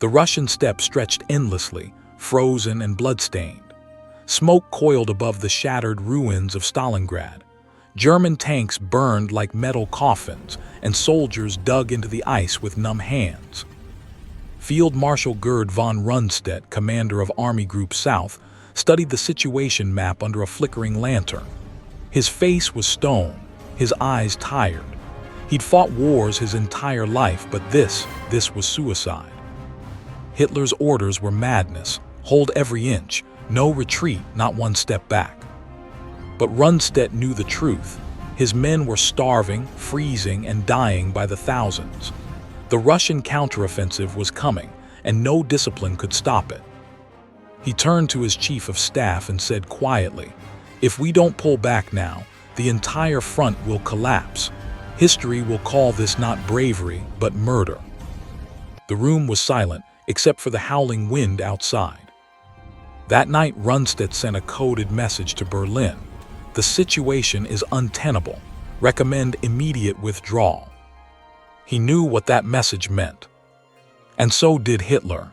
The Russian steppe stretched endlessly, frozen and bloodstained. Smoke coiled above the shattered ruins of Stalingrad. German tanks burned like metal coffins, and soldiers dug into the ice with numb hands. Field Marshal Gerd von Rundstedt, commander of Army Group South, studied the situation map under a flickering lantern. His face was stone, his eyes tired. He'd fought wars his entire life, but this was suicide. Hitler's orders were madness: hold every inch, no retreat, not one step back. But Rundstedt knew the truth. His men were starving, freezing, and dying by the thousands. The Russian counteroffensive was coming, and no discipline could stop it. He turned to his chief of staff and said quietly, "If we don't pull back now, the entire front will collapse. History will call this not bravery, but murder." The room was silent, except for the howling wind outside. That night, Rundstedt sent a coded message to Berlin. "The situation is untenable. Recommend immediate withdrawal." He knew what that message meant. And so did Hitler.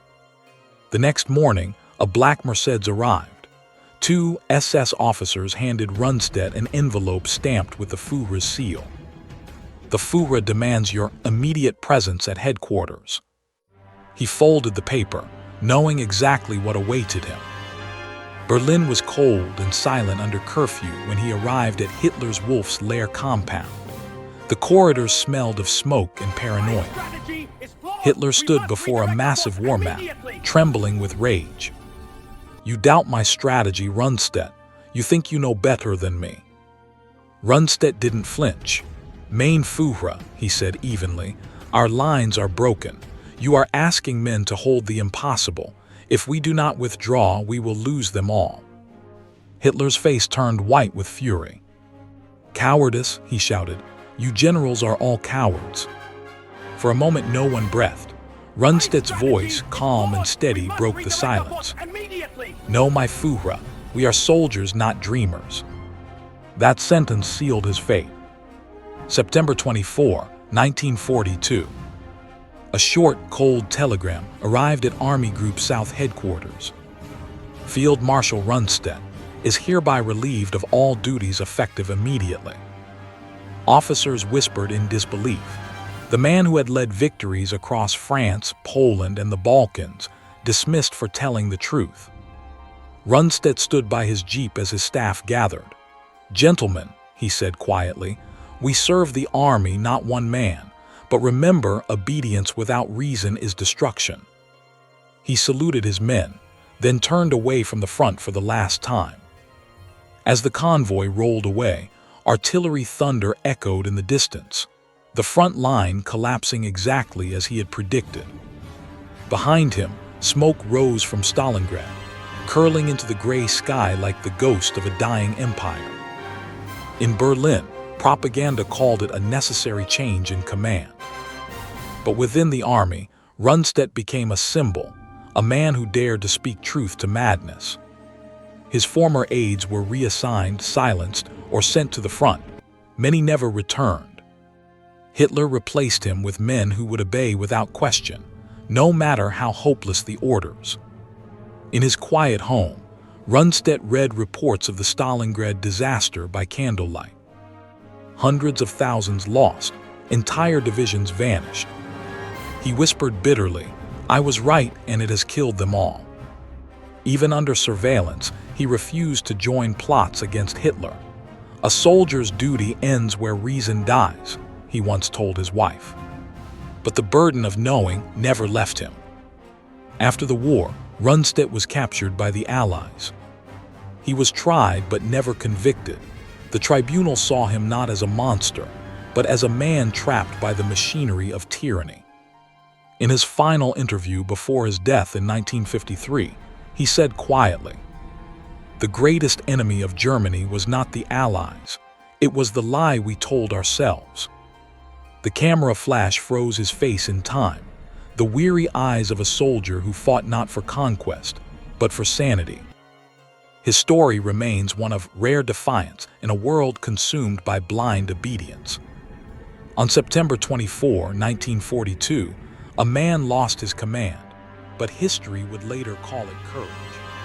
The next morning, a black Mercedes arrived. 2 SS officers handed Rundstedt an envelope stamped with the Führer's seal. "The Führer demands your immediate presence at headquarters." He folded the paper, knowing exactly what awaited him. Berlin was cold and silent under curfew when he arrived at Hitler's Wolf's Lair compound. The corridors smelled of smoke and paranoia. Hitler stood before a massive war map, trembling with rage. "You doubt my strategy, Rundstedt. You think you know better than me." Rundstedt didn't flinch. "Mein Führer," he said evenly, "our lines are broken. You are asking men to hold the impossible. If we do not withdraw, we will lose them all." Hitler's face turned white with fury. "Cowardice," he shouted. "You generals are all cowards." For a moment no one breathed. Rundstedt's voice, calm and steady, broke the silence. "No, my Führer, we are soldiers, not dreamers." That sentence sealed his fate. September 24, 1942. A short, cold telegram arrived at Army Group South headquarters. "Field Marshal Rundstedt is hereby relieved of all duties effective immediately." Officers whispered in disbelief. The man who had led victories across France, Poland, and the Balkans, dismissed for telling the truth. Rundstedt stood by his jeep as his staff gathered. "Gentlemen," he said quietly, "we serve the army, not one man. But remember, obedience without reason is destruction." He saluted his men, then turned away from the front for the last time. As the convoy rolled away, artillery thunder echoed in the distance, the front line collapsing exactly as he had predicted. Behind him, smoke rose from Stalingrad, curling into the gray sky like the ghost of a dying empire. In Berlin, propaganda called it a necessary change in command. But within the army, Rundstedt became a symbol, a man who dared to speak truth to madness. His former aides were reassigned, silenced, or sent to the front. Many never returned. Hitler replaced him with men who would obey without question, no matter how hopeless the orders. In his quiet home, Rundstedt read reports of the Stalingrad disaster by candlelight. Hundreds of thousands lost, entire divisions vanished. He whispered bitterly, "I was right, and it has killed them all." Even under surveillance, he refused to join plots against Hitler. "A soldier's duty ends where reason dies," he once told his wife. But the burden of knowing never left him. After the war, Rundstedt was captured by the Allies. He was tried but never convicted. The tribunal saw him not as a monster, but as a man trapped by the machinery of tyranny. In his final interview before his death in 1953, he said quietly, "The greatest enemy of Germany was not the Allies, it was the lie we told ourselves." The camera flash froze his face in time, the weary eyes of a soldier who fought not for conquest, but for sanity. His story remains one of rare defiance in a world consumed by blind obedience. On September 24, 1942, a man lost his command. but history would later call it courage.